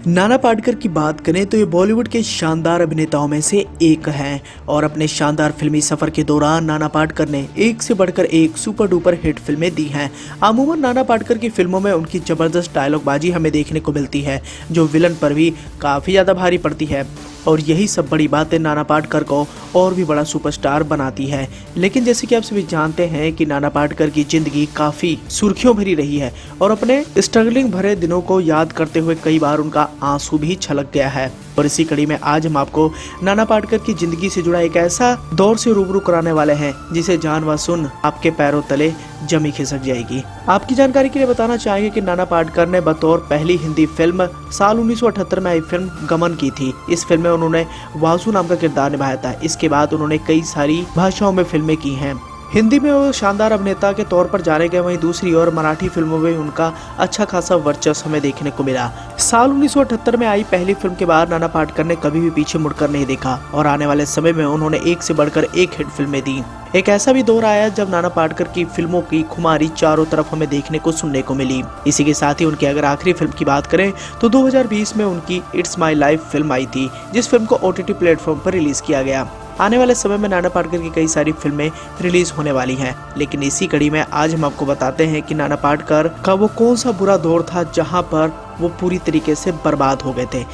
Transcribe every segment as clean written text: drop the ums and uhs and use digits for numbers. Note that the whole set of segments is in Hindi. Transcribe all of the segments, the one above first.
नाना पाटेकर की बात करें तो ये बॉलीवुड के शानदार अभिनेताओं में से एक हैं और अपने शानदार फिल्मी सफर के दौरान नाना पाटेकर ने एक से बढ़कर एक सुपर डुपर हिट फिल्में दी हैं। अमूमन नाना पाटेकर की फिल्मों में उनकी जबरदस्त डायलॉगबाजी हमें देखने को मिलती है, जो विलन पर भी काफी ज्यादा भारी पड़ती है और यही सब बड़ी बातें नाना पाटेकर को और भी बड़ा सुपरस्टार बनाती है। लेकिन जैसे कि आप सभी जानते हैं कि नाना पाटेकर की जिंदगी काफी सुर्खियों भरी रही है और अपने स्ट्रगलिंग भरे दिनों को याद करते हुए कई बार उनका आंसू भी छलक गया है। और इसी कड़ी में आज हम आपको नाना पाटेकर की जिंदगी से जुड़ा एक ऐसा दौर से रूबरू कराने वाले हैं जिसे जान व सुन आपके पैरों तले जमी खिसक जाएगी। आपकी जानकारी के लिए बताना चाहेंगे कि नाना पाटेकर ने बतौर पहली हिंदी फिल्म साल 1978 में आई फिल्म गमन की थी। इस फिल्म में उन्होंने वासु नाम का किरदार निभाया था। इसके बाद उन्होंने कई सारी भाषाओं में फिल्में की हैं। हिंदी में वो शानदार अभिनेता के तौर पर जाने गए, वहीं दूसरी ओर मराठी फिल्मों में उनका अच्छा खासा वर्चस्व हमें देखने को मिला। साल 1978 में आई पहली फिल्म के बाद नाना पाटेकर ने कभी भी पीछे मुड़कर नहीं देखा और आने वाले समय में उन्होंने एक से बढ़कर एक हिट फिल्में दी। एक ऐसा भी दौर आया जब नाना पाटेकर की फिल्मों की खुमारी चारों तरफ हमें देखने को सुनने को मिली। इसी के साथ ही उनकी अगर आखिरी फिल्म की बात करें तो 2020 में उनकी इट्स माई लाइफ फिल्म आई थी, जिस फिल्म को OTT प्लेटफॉर्म पर रिलीज किया गया। आने वाले समय में नाना पाटेकर की कई सारी फिल्में रिलीज होने वाली हैं, लेकिन इसी कड़ी में आज हम आपको बताते हैं कि नाना पाटेकर का वो कौन सा बुरा दौर था जहां पर वो पूरी तरीके से बर्बाद हो गए थे।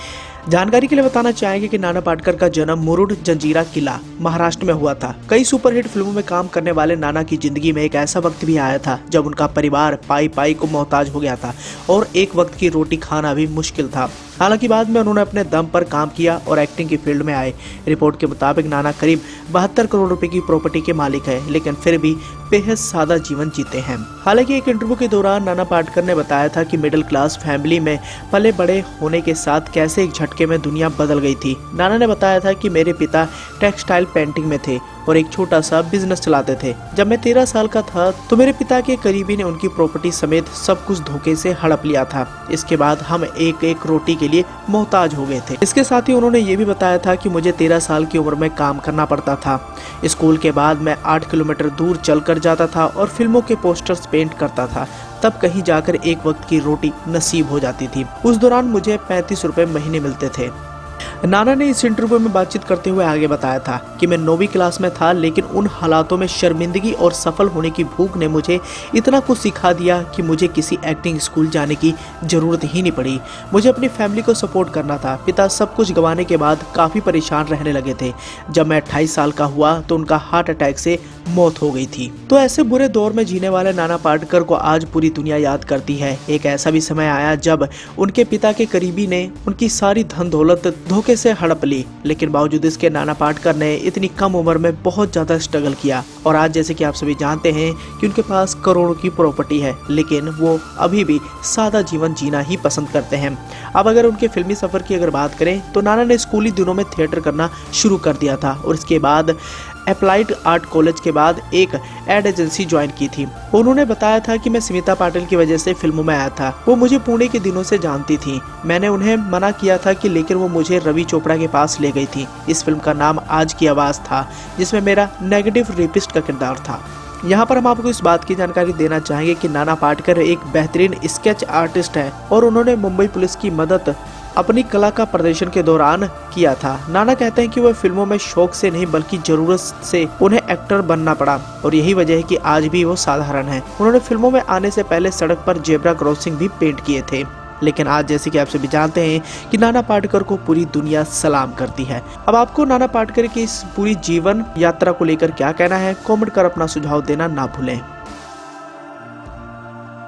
जानकारी के लिए बताना चाहेंगे कि नाना पाटेकर का जन्म मुरुड जंजीरा किला महाराष्ट्र में हुआ था। कई सुपरहिट फिल्मों में काम करने वाले नाना की जिंदगी में एक ऐसा वक्त भी आया था जब उनका परिवार पाई पाई को मोहताज हो गया था और एक वक्त की रोटी खाना भी मुश्किल था। हालांकि बाद में उन्होंने अपने दम पर काम किया और एक्टिंग की फील्ड में आए। रिपोर्ट के मुताबिक नाना करीब 72 करोड़ रुपए की प्रॉपर्टी के मालिक है, लेकिन फिर भी बेहद सादा जीवन जीते हैं। हालांकि एक इंटरव्यू के दौरान नाना पाटेकर ने बताया था कि मिडिल क्लास फैमिली में पले बड़े होने के साथ कैसे एक झटके में दुनिया बदल गई थी। नाना ने बताया था कि मेरे पिता टेक्सटाइल पेंटिंग में थे और एक छोटा सा बिजनेस चलाते थे। जब मैं 13 साल का था तो मेरे पिता के करीबी ने उनकी प्रॉपर्टी समेत सब कुछ धोखे से हड़प लिया था। इसके बाद हम एक एक रोटी के लिए मोहताज हो गए थे। इसके साथ ही उन्होंने ये भी बताया था कि मुझे 13 साल की उम्र में काम करना पड़ता था। स्कूल के बाद मैं 8 किलोमीटर दूर चल कर जाता था और फिल्मों के पोस्टर्स पेंट करता था। तब कहीं जाकर एक वक्त की रोटी नसीब हो जाती थी। उस दौरान मुझे 35 रुपए महीने मिलते थे। नाना ने इस इंटरव्यू में बातचीत करते हुए आगे बताया था कि मैं 9वीं क्लास में था, लेकिन उन हालातों में शर्मिंदगी और सफल होने की भूख ने मुझे इतना कुछ सिखा दिया कि मुझे किसी एक्टिंग स्कूल जाने की जरूरत ही नहीं पड़ी। मुझे अपनी फैमिली को सपोर्ट करना था। पिता सब कुछ गंवाने के बाद काफ़ी परेशान रहने लगे थे। जब मैं 28 साल का हुआ तो उनका हार्ट अटैक से मौत हो गई थी। तो ऐसे बुरे दौर में जीने वाले नाना पाटेकर को आज पूरी दुनिया याद करती है। एक ऐसा भी समय आया जब उनके पिता के करीबी ने उनकी सारी धन दौलत धोखे से हड़प ली, लेकिन बावजूद इसके नाना पाटेकर ने इतनी कम उम्र में बहुत ज्यादा स्ट्रगल किया और आज जैसे कि आप सभी जानते हैं कि उनके पास करोड़ों की प्रॉपर्टी है, लेकिन वो अभी भी सादा जीवन जीना ही पसंद करते हैं। अब अगर उनके फिल्मी सफर की अगर बात करें तो नाना ने स्कूली दिनों में थिएटर करना शुरू कर दिया था और इसके बाद अप्लाइड आर्ट कॉलेज के बाद एक एड एजेंसी ज्वाइन की थी। उन्होंने बताया था कि मैं स्मिता पाटिल की वजह से फिल्मों में आया था। वो मुझे पुणे के दिनों से जानती थी। मैंने उन्हें मना किया था कि लेकिन वो मुझे रवि चोपड़ा के पास ले गई थी। इस फिल्म का नाम आज की आवाज़ था, जिसमें मेरा नेगेटिव रेपिस्ट का किरदार था। यहाँ पर हम आपको इस बात की जानकारी देना चाहेंगे कि नाना पाटेकर एक बेहतरीन स्केच आर्टिस्ट है और उन्होंने मुंबई पुलिस की मदद अपनी कला का प्रदर्शन के दौरान किया था। नाना कहते हैं कि वह फिल्मों में शौक से नहीं बल्कि जरूरत से उन्हें एक्टर बनना पड़ा और यही वजह है कि आज भी वो साधारण है। उन्होंने फिल्मों में आने से पहले सड़क पर जेब्रा क्रॉसिंग भी पेंट किए थे, लेकिन आज जैसे कि आप सभी जानते हैं कि नाना पाटेकर को पूरी दुनिया सलाम करती है। अब आपको नाना पाटेकर की इस पूरी जीवन यात्रा को लेकर क्या कहना है, कमेंट कर अपना सुझाव देना ना भूलें।